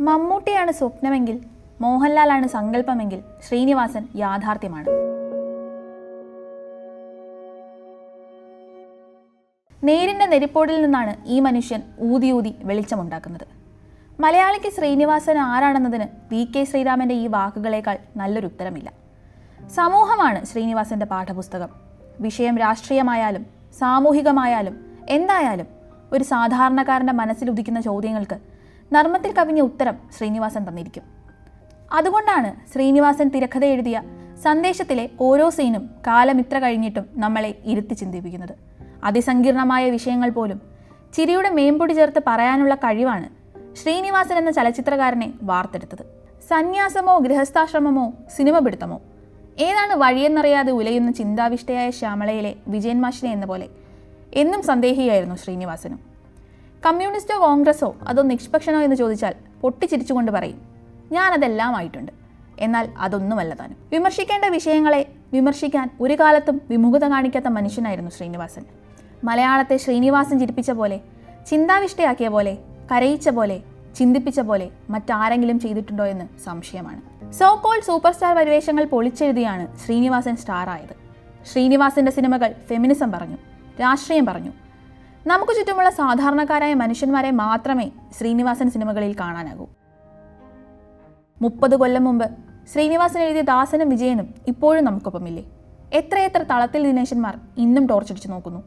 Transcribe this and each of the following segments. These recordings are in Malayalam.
മമ്മൂട്ടിയാണ് സ്വപ്നമെങ്കിൽ, മോഹൻലാലാണ് സങ്കല്പമെങ്കിൽ, ശ്രീനിവാസൻ യാഥാർത്ഥ്യമാണ്. നേരിൻ്റെ നെരിപ്പോടിൽ നിന്നാണ് ഈ മനുഷ്യൻ ഊതി വെളിച്ചമുണ്ടാക്കുന്നത്. മലയാളിക്ക് ശ്രീനിവാസൻ ആരാണെന്നതിന് VK ശ്രീരാമൻ്റെ ഈ വാക്കുകളേക്കാൾ നല്ലൊരു ഉത്തരമില്ല. സമൂഹമാണ് ശ്രീനിവാസൻ്റെ പാഠപുസ്തകം. വിഷയം രാഷ്ട്രീയമായാലും സാമൂഹികമായാലും എന്തായാലും ഒരു സാധാരണക്കാരൻ്റെ മനസ്സിലുദിക്കുന്ന ചോദ്യങ്ങൾക്ക് നർമ്മത്തിൽ കവിഞ്ഞ ഉത്തരം ശ്രീനിവാസൻ തന്നിരിക്കും. അതുകൊണ്ടാണ് ശ്രീനിവാസൻ തിരക്കഥ എഴുതിയ സന്ദേശത്തിലെ ഓരോ സീനും കാലം ഇത്ര കഴിഞ്ഞിട്ടും നമ്മളെ ഇരുത്തി ചിന്തിപ്പിക്കുന്നത്. അതിസങ്കീർണമായ വിഷയങ്ങൾ പോലും ചിരിയുടെ മേമ്പൊടി ചേർത്ത് പറയാനുള്ള കഴിവാണ് ശ്രീനിവാസൻ എന്ന ചലച്ചിത്രകാരനെ വാർത്തെടുത്തത്. സന്യാസമോ ഗൃഹസ്ഥാശ്രമമോ സിനിമ പിടുത്തമോ, ഏതാണ് വഴിയെന്നറിയാതെ ഉലയുന്ന ചിന്താവിഷ്ടയായ ശ്യാമളയിലെ വിജയൻ മാഷിനെ എന്ന പോലെ എന്നും സന്ദേഹിയായിരുന്നു ശ്രീനിവാസനും. കമ്മ്യൂണിസ്റ്റോ കോൺഗ്രസോ അതോ നിഷ്പക്ഷനോ എന്ന് ചോദിച്ചാൽ പൊട്ടിച്ചിരിച്ചുകൊണ്ട് പറയും, ഞാനതെല്ലാം ആയിട്ടുണ്ട്. എന്നാൽ അതൊന്നുമല്ല താനും. വിമർശിക്കേണ്ട വിഷയങ്ങളെ വിമർശിക്കാൻ ഒരു കാലത്തും വിമുഖത കാണിക്കാത്ത മനുഷ്യനായിരുന്നു ശ്രീനിവാസൻ. മലയാളത്തെ ശ്രീനിവാസൻ ചിരിപ്പിച്ച പോലെ, ചിന്താവിഷ്ടയാക്കിയ പോലെ, കരയിച്ച പോലെ, ചിന്തിപ്പിച്ച പോലെ മറ്റാരെങ്കിലും ചെയ്തിട്ടുണ്ടോ എന്ന് സംശയമാണ്. സോ കോൾ സൂപ്പർ സ്റ്റാർ പരിവേഷങ്ങൾ പൊളിച്ചെഴുതിയാണ് ശ്രീനിവാസൻ സ്റ്റാറായത്. ശ്രീനിവാസന്റെ സിനിമകൾ ഫെമിനിസം പറഞ്ഞു, രാഷ്ട്രീയം പറഞ്ഞു. നമുക്ക് ചുറ്റുമുള്ള സാധാരണക്കാരായ മനുഷ്യന്മാരെ മാത്രമേ ശ്രീനിവാസൻ സിനിമകളിൽ കാണാനാകൂ. 30 കൊല്ലം മുമ്പ് ശ്രീനിവാസൻ എഴുതിയ ദാസനും വിജയനും ഇപ്പോഴും നമുക്കൊപ്പമില്ലേ? എത്രയെത്ര തളത്തിൽ ദിനേശന്മാർ ഇന്നും ടോർച്ചടിച്ചു നോക്കുന്നു.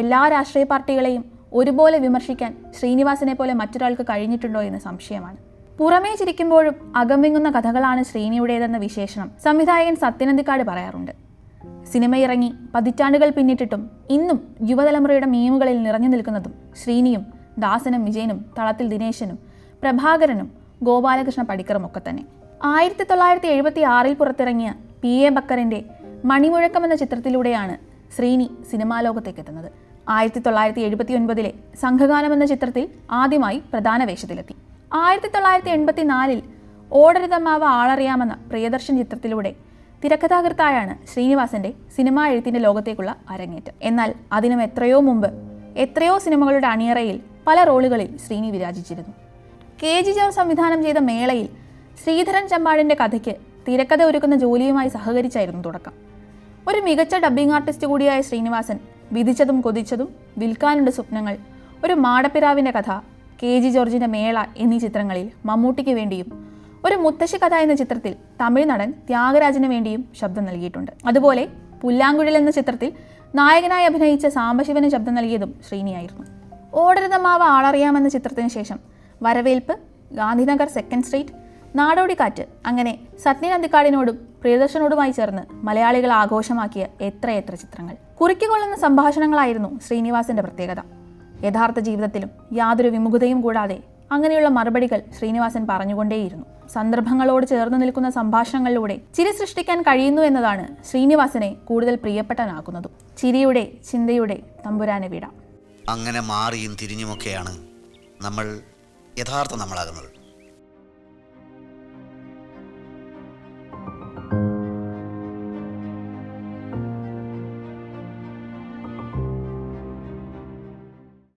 എല്ലാ രാഷ്ട്രീയ പാർട്ടികളെയും ഒരുപോലെ വിമർശിക്കാൻ ശ്രീനിവാസനെ പോലെ മറ്റൊരാൾക്ക് കഴിഞ്ഞിട്ടുണ്ടോ എന്ന് സംശയമാണ്. പുറമേ ചിരിക്കുമ്പോഴും അകംവിങ്ങുന്ന കഥകളാണ് ശ്രീനിയുടേതെന്ന വിശേഷണം സംവിധായകൻ സത്യനന്ദിക്കാട് പറയാറുണ്ട്. സിനിമ ഇറങ്ങി പതിറ്റാണ്ടുകൾ പിന്നിട്ടിട്ടും ഇന്നും യുവതലമുറയുടെ മീമുകളിൽ നിറഞ്ഞു നിൽക്കുന്നതും ശ്രീനിയും ദാസനും വിജയനും തളത്തിൽ ദിനേശനും പ്രഭാകരനും ഗോപാലകൃഷ്ണ പടിക്കറും ഒക്കെ തന്നെ. 1976 പുറത്തിറങ്ങിയ PA ബക്കറിൻ്റെ മണിമുഴക്കം എന്ന ചിത്രത്തിലൂടെയാണ് ശ്രീനി സിനിമാ ലോകത്തേക്ക് എത്തുന്നത്. 1979 സംഘഗാനം എന്ന ചിത്രത്തിൽ ആദ്യമായി പ്രധാന വേഷത്തിലെത്തി. 1984 ഓടരുതമ്മാവ ആളറിയാമെന്ന പ്രിയദർശൻ ചിത്രത്തിലൂടെ തിരക്കഥാകൃത്തായാണ് ശ്രീനിവാസന്റെ സിനിമാ എഴുത്തിൻ്റെ ലോകത്തേക്കുള്ള അരങ്ങേറ്റം. എന്നാൽ അതിനും എത്രയോ മുമ്പ് എത്രയോ സിനിമകളുടെ അണിയറയിൽ പല റോളുകളിൽ ശ്രീനി വിരാജിച്ചിരുന്നു. KG ജോർജ് സംവിധാനം ചെയ്ത മേളയിൽ ശ്രീധരൻ ചമ്പാടിൻ്റെ കഥയ്ക്ക് തിരക്കഥ ഒരുക്കുന്ന ജോലിയുമായി സഹകരിച്ചായിരുന്നു തുടക്കം. ഒരു മികച്ച ഡബ്ബിംഗ് ആർട്ടിസ്റ്റ് കൂടിയായ ശ്രീനിവാസൻ വിധിച്ചതും കൊതിച്ചതും, വിൽക്കാനുണ്ട് സ്വപ്നങ്ങൾ, ഒരു മാടപ്പിറാവിൻ്റെ കഥ, KG ജോർജിൻ്റെ മേള എന്നീ ചിത്രങ്ങളിൽ മമ്മൂട്ടിക്ക് വേണ്ടിയും ഒരു മുത്തശ്ശി കഥ എന്ന ചിത്രത്തിൽ തമിഴ് നടൻ ത്യാഗരാജന് വേണ്ടിയും ശബ്ദം നൽകിയിട്ടുണ്ട്. അതുപോലെ പുല്ലാങ്കുഴൽ എന്ന ചിത്രത്തിൽ നായകനായി അഭിനയിച്ച സാംബശിവന് ശബ്ദം നൽകിയതും ശ്രീനിയായിരുന്നു. ഓടരുതമ്മാവ ആളറിയാമെന്ന ചിത്രത്തിന് ശേഷം വരവേൽപ്പ്, ഗാന്ധിനഗർ 2nd സ്ട്രീറ്റ്, നാടോടിക്കാറ്റ്, അങ്ങനെ സത്യനന്ദിക്കാടിനോടും പ്രിയദർശനോടുമായി ചേർന്ന് മലയാളികൾ ആഘോഷമാക്കിയ എത്രയെത്ര ചിത്രങ്ങൾ. കുറിക്കുകൊള്ളുന്ന സംഭാഷണങ്ങളായിരുന്നു ശ്രീനിവാസന്റെ പ്രത്യേകത. യഥാർത്ഥ ജീവിതത്തിലും യാതൊരു വിമുഖതയും കൂടാതെ അങ്ങനെയുള്ള മറുപടികൾ ശ്രീനിവാസൻ പറഞ്ഞുകൊണ്ടേയിരുന്നു. സന്ദർഭങ്ങളോട് ചേർന്ന് നിൽക്കുന്ന സംഭാഷണങ്ങളിലൂടെ ചിരി സൃഷ്ടിക്കാൻ കഴിയുന്നു എന്നതാണ് ശ്രീനിവാസനെ കൂടുതൽ പ്രിയപ്പെട്ടനാക്കുന്നതും. ചിരിയുടെ ചിന്തയുടെ തമ്പുരാനെ വിടാം. അങ്ങനെ മാറിയും തിരിഞ്ഞുമൊക്കെയാണ് നമ്മൾ യഥാർത്ഥ നമ്മളാകുന്നത്.